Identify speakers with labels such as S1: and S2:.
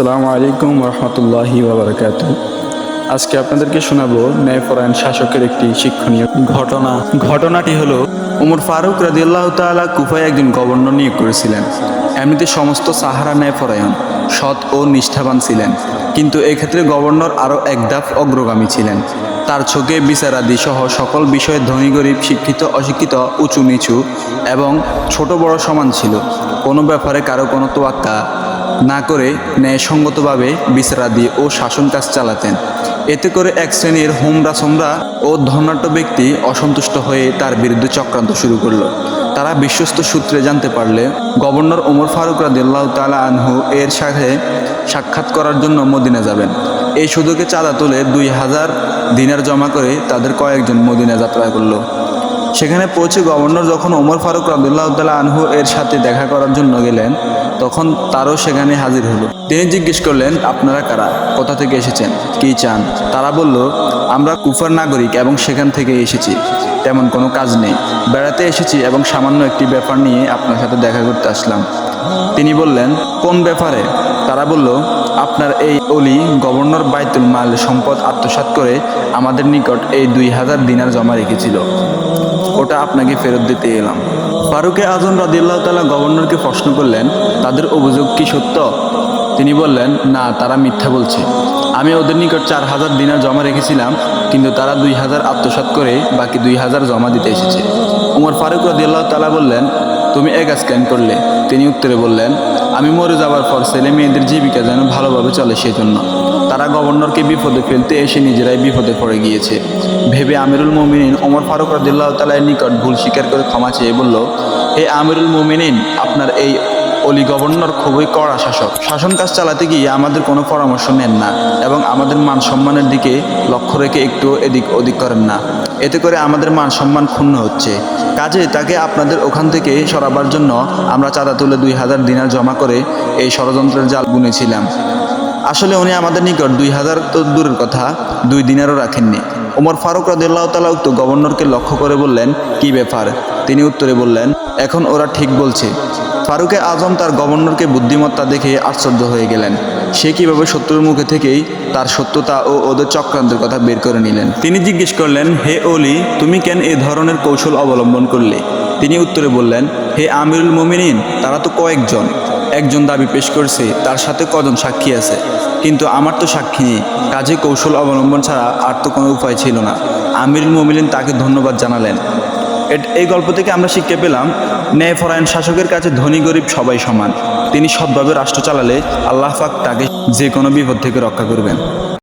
S1: আসসালামু আলাইকুম রহমতুল্লাহি ওয়াবারাকাতুহু। আজকে আপনাদেরকে শোনাবো ন্যায়পরায়ণ শাসকের একটি শিক্ষণীয় ঘটনাটি হলো, ওমর ফারুক রাদিয়াল্লাহু তাআলা কুফায় একজন গভর্নর নিয়োগ করেছিলেন। এমনিতে সমস্ত সাহারা ন্যায়পরায়ণ, সৎ ও নিষ্ঠাবান ছিলেন, কিন্তু এক্ষেত্রে গভর্নর আরও এক ধাপ অগ্রগামী ছিলেন। তার চোখে বিচারাদি সহ সকল বিষয়ে ধনী গরিব, শিক্ষিত অশিক্ষিত, উঁচু নিচু এবং ছোট বড় সমান ছিল। কোনো ব্যাপারে কারো কোনো তোয়াক্কা না করে ন্যায়সঙ্গতভাবে বিচারাদি ও শাসন কাজ চালাতেন। এতে করে এক শ্রেণীর হোমরা সোমরা ও ধনাঢ্য ব্যক্তি অসন্তুষ্ট হয়ে তার বিরুদ্ধে চক্রান্ত শুরু করলো। তারা বিশ্বস্ত সূত্রে জানতে পারলে গভর্নর ওমর ফারুক রাদিয়াল্লাহু তাআলা আনহু এর সাথে সাক্ষাৎ করার জন্য মদিনা যাবেন। এই সুযোগে চাঁদা তুলে 2000 দিনার জমা করে তাদের কয়েকজন মদিনা যাত্রা করলো। সেখানে পৌঁছে গভর্নর যখন ওমর ফারুক রাদিয়াল্লাহু তাআলা আনহু এর সাথে দেখা করার জন্য গেলেন, তখন তারও সেখানে হাজির হলো। তিনি জিজ্ঞেস করলেন, আপনারা কারা, কোথা থেকে এসেছেন, কী চান? তারা বলল, আমরা কুফার নাগরিক এবং সেখান থেকে এসেছি, তেমন কোনো কাজ নেই, বেড়াতে এসেছি এবং সামান্য একটি ব্যাপার নিয়ে আপনার সাথে দেখা করতে আসলাম। তিনি বললেন, কোন ব্যাপারে? তারা বলল, আপনার এই অলি গভর্নর বাইতুল মাল সম্পদ আত্মসাৎ করে আমাদের নিকট এই 2000 দিনার জমা রেখেছিল, ওটা আপনাকে ফেরত দিতে এলাম। ফারুকে আজম রাদিয়াল্লাহু তাআলা গভর্নরকে প্রশ্ন করলেন, তাদের অভিযোগ কি সত্য? তিনি বললেন, না, তারা মিথ্যা বলছে। আমি ওদের নিকট 4000 দিনার জমা রেখেছিলাম, কিন্তু তারা 2000 আত্মসাৎ করে বাকি 2000 জমা দিতে এসেছে। ওমর ফারুক রাদিয়াল্লাহু তাআলা বললেন, তুমি এ কাজ কেন করলে? তিনি উত্তরে বললেন, আমি মরে যাওয়ার পর ছেলে মেয়েদের জীবিকা যেন ভালোভাবে চলে সেজন্য। তারা গভর্নরকে বিপদে ফেলতে এসে নিজেরাই বিপদে পড়ে গিয়েছে ভেবে আমিরুল মুমিনিন ওমর ফারুক রাদিয়াল্লাহু তাআলার নিকট ভুল স্বীকার করে ক্ষমা চেয়ে বলল, হে আমিরুল মুমিনিন, আপনার এই অলি গভর্নর খুবই কড়া শাসক। শাসন কাজ চালাতে গিয়ে আমাদের কোনো পরামর্শ নেন না এবং আমাদের মান সম্মানের দিকে লক্ষ্য রেখে একটু এদিক ওদিক করেন না। এতে করে আমাদের মান সম্মান ক্ষুণ্ণ হচ্ছে। কাজে তাকে আপনাদের ওখান থেকে সরাবার জন্য আমরা চাঁদা তুলে 2000 দিনার জমা করে এই ষড়যন্ত্রের জাল বুনেছিলাম। আসলে উনি আমাদের নিকট 2000 তো দূরের কথা, 2 দিনারও রাখেননি। ওমর ফারুক রাদিয়াল্লাহু তাআলা উক্ত গভর্নরকে লক্ষ্য করে বললেন, কি ব্যাপার? তিনি উত্তরে বললেন, এখন ওরা ঠিক বলছে। ফারুকে আজম তার গভর্নরকে বুদ্ধিমত্তা দেখে আশ্চর্য হয়ে গেলেন। সে কিভাবে শত্রুর মুখে থেকেই তার সত্যতা ও ওদের চক্রান্তের কথা বের করে নিলেন। তিনি জিজ্ঞেস করলেন, হে অলি, তুমি কেন এ ধরনের কৌশল অবলম্বন করলে? তিনি উত্তরে বললেন, হে আমিরুল মুমিনিন, তারা তো কয়েকজন, একজন দাবি পেশ করছে, তার সাথে কজন সাক্ষী আছে, কিন্তু আমার তো সাক্ষী নেই। কাজে কৌশল অবলম্বন ছাড়া আর তো কোনো উপায় ছিল না। আমিরুল মুমিনিন তাকে ধন্যবাদ জানালেন। এই গল্প থেকে আমরা শিক্ষা পেলাম, ন্যায়পরায়ণ শাসকের কাছে ধনী গরিব সবাই সমান। তিনি সৎভাবে রাষ্ট্র চালালে আল্লাহ পাক তাকে যে কোনো বিপদ থেকে রক্ষা করবেন।